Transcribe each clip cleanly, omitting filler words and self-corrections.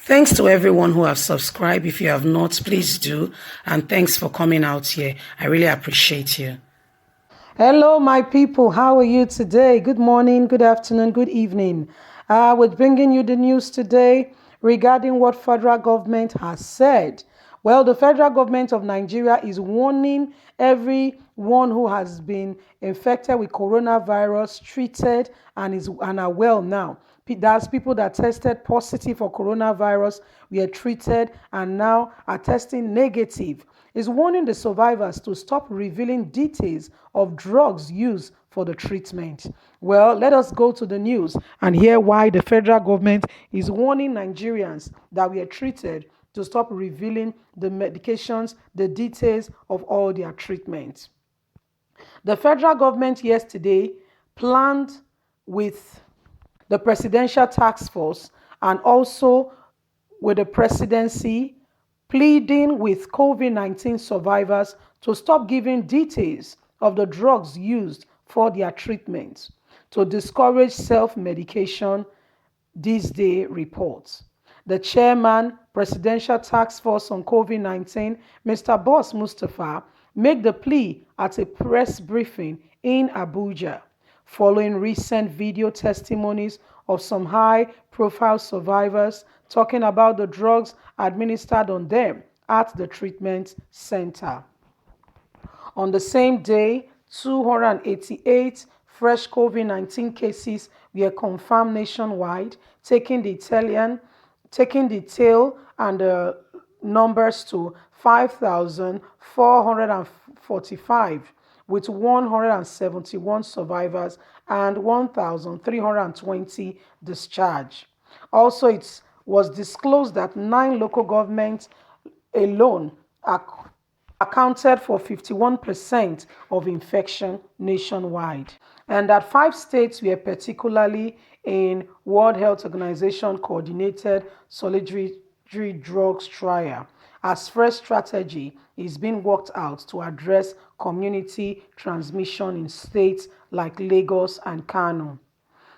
Thanks to everyone who have subscribed. If you have not, please do. And thanks for coming out here. I really appreciate you. Hello, my people. How are you today? Good morning, good afternoon, good evening. We're bringing you the news today regarding what federal government has said. Well, the federal government of Nigeria is warning everyone who has been infected with coronavirus, treated, and are well now. That's people that tested positive for coronavirus, were treated, and now are testing negative. Is warning the survivors to stop revealing details of drugs used for the treatment. Well, let us go to the news and hear why the federal government is warning Nigerians that were treated to stop revealing the medications, the details of all their treatments. The federal government yesterday planned with the presidential task force and also with the presidency pleading with COVID-19 survivors to stop giving details of the drugs used for their treatment to discourage self-medication, this day reports. The chairman, Presidential Task Force on COVID-19, Mr. Boss Mustafa, made the plea at a press briefing in Abuja following recent video testimonies of some high-profile survivors talking about the drugs administered on them at the treatment center. On the same day, 288 fresh COVID-19 cases were confirmed nationwide, taking the tail and the numbers to 5,445, with 171 survivors and 1,320 discharged. Also, it was disclosed that 9 local governments alone accounted for 51% of infection nationwide, and that 5 states were particularly in World Health Organization coordinated solitary drugs trial, as fresh strategy is being worked out to address community transmission in states like Lagos and Kano.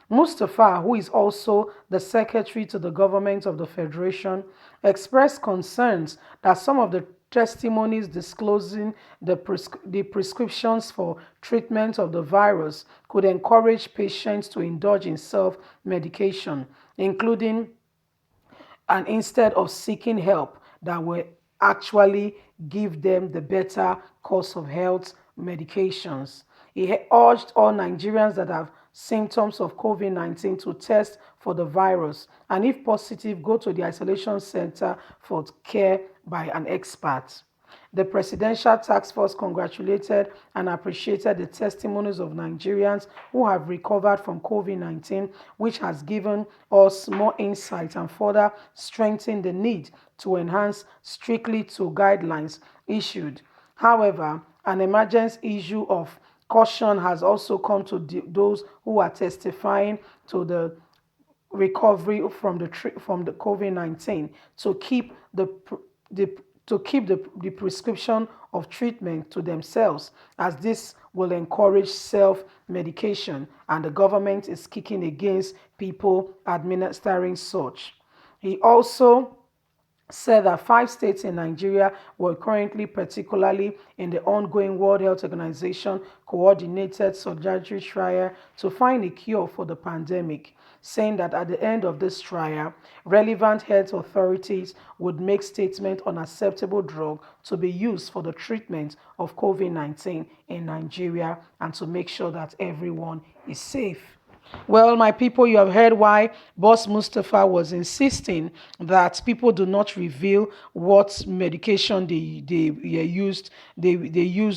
Mustafa, who is also the secretary to the government of the Federation, expressed concerns that some of the testimonies disclosing the prescriptions for treatment of the virus could encourage patients to indulge in self-medication, including and instead of seeking help that will actually give them the better course of health medications. He urged all Nigerians that have symptoms of COVID-19 to test for the virus and if positive, go to the isolation center for care by an expert. The Presidential Task Force congratulated and appreciated the testimonies of Nigerians who have recovered from COVID-19, which has given us more insight and further strengthened the need to enhance strictly to guidelines issued. However, an emergency issue of caution has also come to those who are testifying to the recovery from the COVID-19 to keep the the prescription of treatment to themselves, as this will encourage self-medication and the government is kicking against people administering such. He also said that 5 states in Nigeria were currently, particularly in the ongoing World Health Organization coordinated surgery trial to find a cure for the pandemic, saying that at the end of this trial, relevant health authorities would make statement on acceptable drug to be used for the treatment of COVID-19 in Nigeria and to make sure that everyone is safe. Well, my people, you have heard why Boss Mustafa was insisting that people do not reveal what medication they used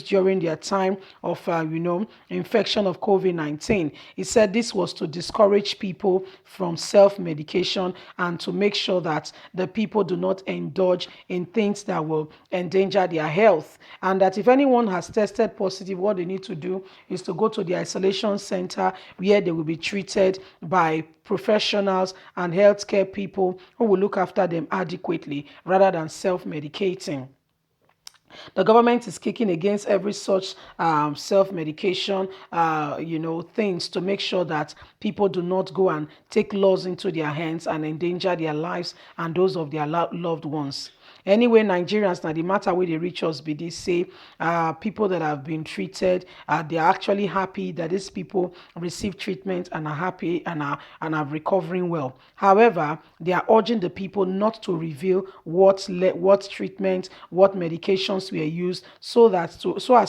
during their time of infection of COVID-19. He said this was to discourage people from self-medication and to make sure that the people do not indulge in things that will endanger their health, and that if anyone has tested positive, what they need to do is to go to the isolation center where they will be treated by professionals and healthcare people who will look after them adequately rather than self-medicating. The government is kicking against every such self-medication, things to make sure that people do not go and take laws into their hands and endanger their lives and those of their loved ones. Anyway, Nigerians, now the matter where they reach us be this say people that have been treated, they are actually happy that these people receive treatment and are happy and are recovering well. However, they are urging the people not to reveal what treatment, what medications were used, so as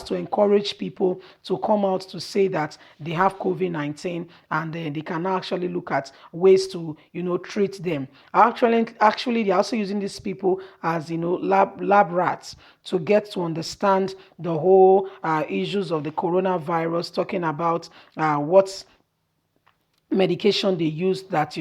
to encourage people to come out to say that they have COVID-19, and then they can actually look at ways to treat them. Actually, they're also using these people as lab rats to get to understand the whole issues of the coronavirus, talking about what medication they used that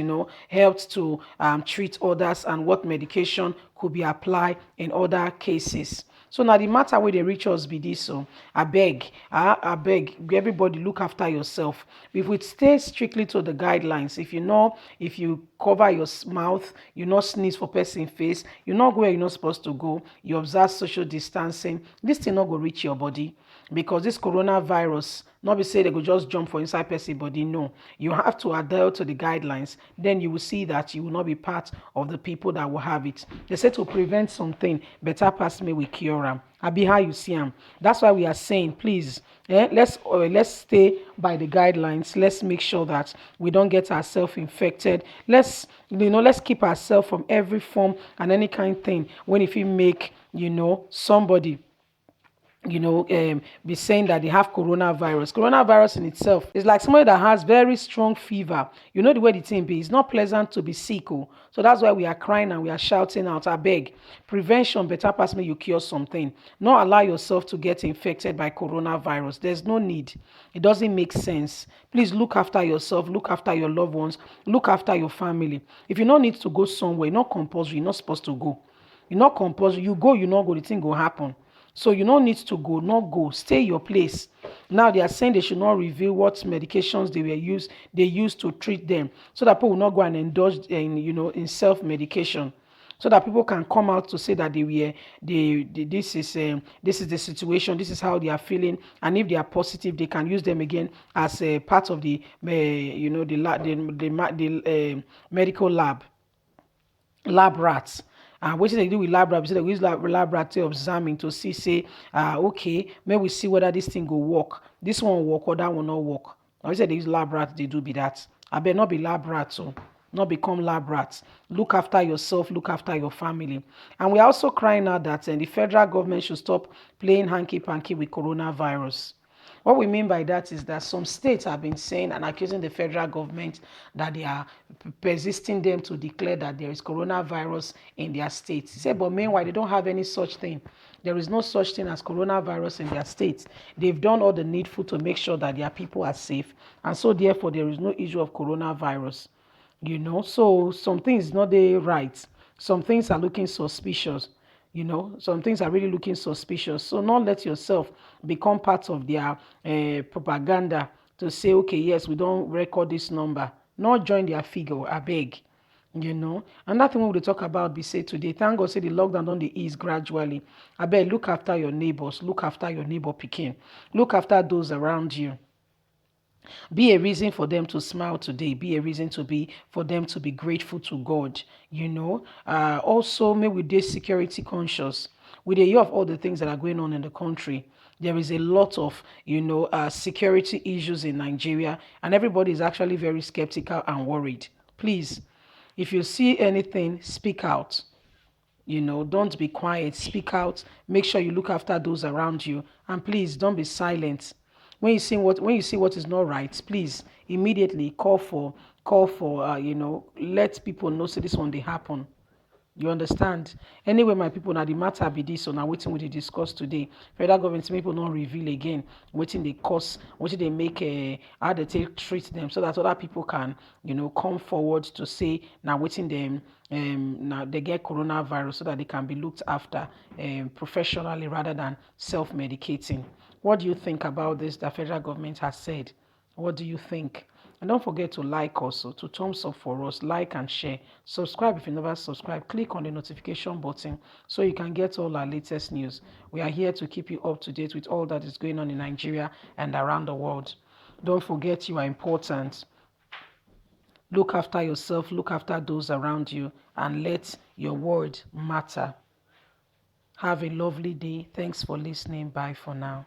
helped to treat others, and what medication could be applied in other cases. So now the matter where they reach us be this. So I beg everybody, look after yourself. If we stay strictly to the guidelines, if you cover your mouth, you not sneeze for person face, you not go where you're not supposed to go, you observe social distancing, this thing not go reach your body. Because this coronavirus, not be say they go just jump for inside person body. No, you have to adhere to the guidelines. Then you will see that you will not be part of the people that will have it. They say to prevent something, better pass me with cure am. Abi how you see am. That's why we are saying, please, let's stay by the guidelines. Let's make sure that we don't get ourselves infected. Let's keep ourselves from every form and any kind of thing when if you make somebody be saying that they have coronavirus. Coronavirus in itself is like somebody that has very strong fever. You know the way the thing be. It's not pleasant to be sick. Oh. So that's why we are crying and we are shouting out, I beg. Prevention better pass me, you cure something. Not allow yourself to get infected by coronavirus. There's no need. It doesn't make sense. Please look after yourself, look after your loved ones, look after your family. If you don't need to go somewhere, not compulsory, you're not supposed to go. You're not compulsory. You go, you not go, the thing will happen. So you don't need to go, not go. Stay your place. Now they are saying they should not reveal what medications they used to treat them, so that people will not go and indulge in self-medication. So that people can come out to say that this is the situation, this is how they are feeling, and if they are positive, they can use them again as a part of the medical lab rats. What they do with lab rat, they use lab rat to examine to see, say, okay, may we see whether this thing go work. This one work or that one not work. I said they use lab rat, they do be that. I better not be lab rat, so not become lab rats. Look after yourself, look after your family. And we're also crying out that the federal government should stop playing hanky-panky with coronavirus. What we mean by that is that some states have been saying and accusing the federal government that they are persisting them to declare that there is coronavirus in their states. He said, but meanwhile, they don't have any such thing. There is no such thing as coronavirus in their states. They've done all the needful to make sure that their people are safe. And so therefore, there is no issue of coronavirus. So some things not the right. Some things are looking suspicious. Some things are really looking suspicious. So not let yourself become part of their propaganda to say, okay, yes, we don't record this number. Not join their figure, I beg. Another thing we will talk about be say today, thank God say the lockdown don dey ease gradually. I beg, look after your neighbors, look after your neighbor pikin, look after those around you. Be a reason for them to smile today. Be a reason for them to be grateful to God. Also, may we dey security conscious. We dey hear of all the things that are going on in the country. There is a lot of security issues in Nigeria, and everybody is actually very skeptical and worried. Please, if you see anything, speak out. Don't be quiet, speak out, make sure you look after those around you, and please don't be silent. When you see what is not right, please immediately call for let people know say this one dey happen. You understand? Anyway, my people, now the matter be this, so now wetin we dey discuss today. Federal government make people not reveal again wetin dey cause, wetin dey make how they take treat them, so that other people can come forward to say now wetin them now they get coronavirus, so that they can be looked after professionally rather than self-medicating. What do you think about this that federal government has said? What do you think? And don't forget to like also, to thumbs up for us, like and share. Subscribe if you never subscribe. Click on the notification button so you can get all our latest news. We are here to keep you up to date with all that is going on in Nigeria and around the world. Don't forget you are important. Look after yourself, look after those around you, and let your word matter. Have a lovely day. Thanks for listening. Bye for now.